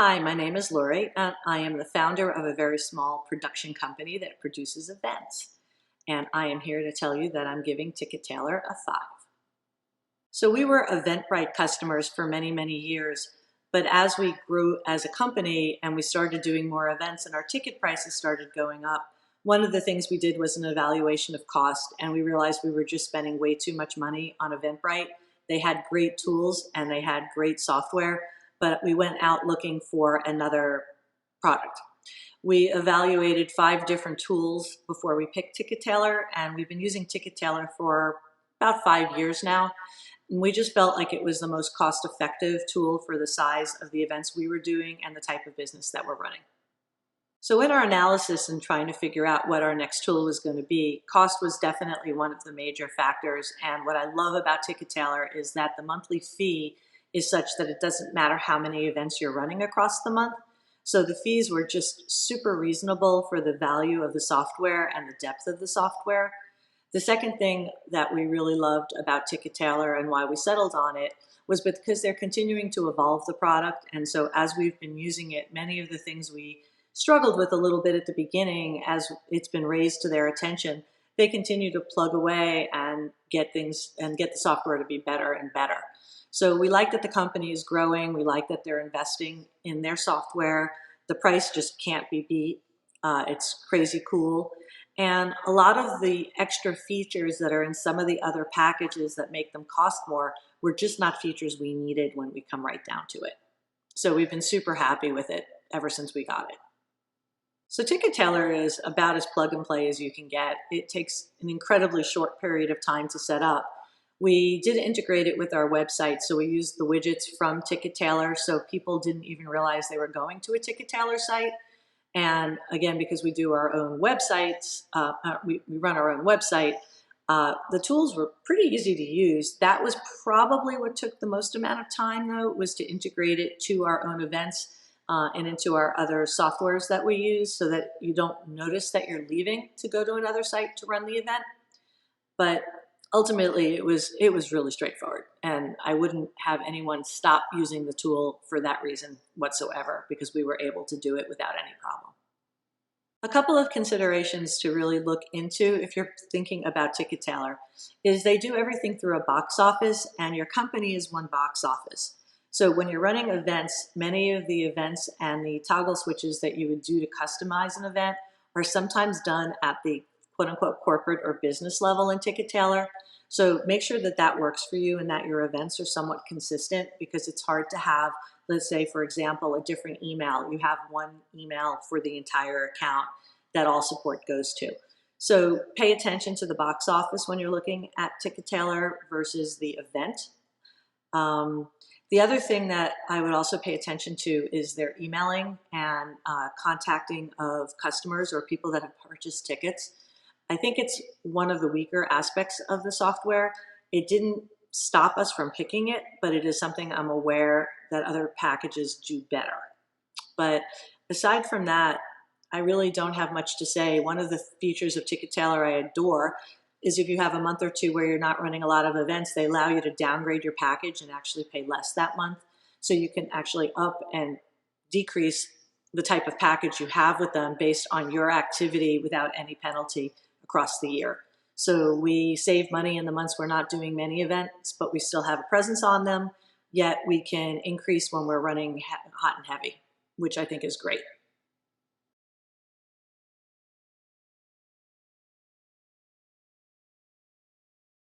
Hi, my name is Lori, and I am the founder of a very small production company that produces events. And I am here to tell you that I'm giving Ticket Tailor a 5. So we were Eventbrite customers for many, many years, but as we grew as a company and we started doing more events and our ticket prices started going up, one of the things we did was an evaluation of cost, and we realized we were just spending way too much money on Eventbrite. They had great tools and they had great software, but we went out looking for another product. We evaluated 5 different tools before we picked Ticket Tailor, and we've been using Ticket Tailor for about 5 years now. And we just felt like it was the most cost-effective tool for the size of the events we were doing and the type of business that we're running. So in our analysis and trying to figure out what our next tool was going to be, cost was definitely one of the major factors. And what I love about Ticket Tailor is that the monthly fee is such that it doesn't matter how many events you're running across the month. So the fees were just super reasonable for the value of the software and the depth of the software. The second thing that we really loved about Ticket Tailor and why we settled on it was because they're continuing to evolve the product. And so as we've been using it, many of the things we struggled with a little bit at the beginning, as it's been raised to their attention, they continue to plug away and get things and get the software to be better and better. So we like that the company is growing. We like that they're investing in their software. The price just can't be beat. It's crazy cool. And a lot of the extra features that are in some of the other packages that make them cost more were just not features we needed when we come right down to it. So we've been super happy with it ever since we got it. So Ticket Tailor is about as plug and play as you can get. It takes an incredibly short period of time to set up. We did integrate it with our website, so we used the widgets from Ticket Tailor, so people didn't even realize they were going to a Ticket Tailor site. And again, because we do our own websites, we run our own website, the tools were pretty easy to use. That was probably what took the most amount of time, though, was to integrate it to our own events and into our other softwares that we use so that you don't notice that you're leaving to go to another site to run the event. But ultimately, it was really straightforward, and I wouldn't have anyone stop using the tool for that reason whatsoever, because we were able to do it without any problem. A couple of considerations to really look into if you're thinking about Ticket Tailor is they do everything through a box office, and your company is one box office. So when you're running events, many of the events and the toggle switches that you would do to customize an event are sometimes done at the quote-unquote corporate or business level in Ticket Tailor. So make sure that that works for you and that your events are somewhat consistent, because it's hard to have, let's say, for example, a different email. You have one email for the entire account that all support goes to. So pay attention to the box office when you're looking at Ticket Tailor versus the event. The other thing that I would also pay attention to is their emailing and contacting of customers or people that have purchased tickets. I think it's one of the weaker aspects of the software. It didn't stop us from picking it, but it is something I'm aware that other packages do better. But aside from that, I really don't have much to say. One of the features of Ticket Tailor I adore is if you have a month or two where you're not running a lot of events, they allow you to downgrade your package and actually pay less that month. So you can actually up and decrease the type of package you have with them based on your activity without any penalty across the year. So we save money in the months we're not doing many events, but we still have a presence on them, yet we can increase when we're running hot and heavy, which I think is great.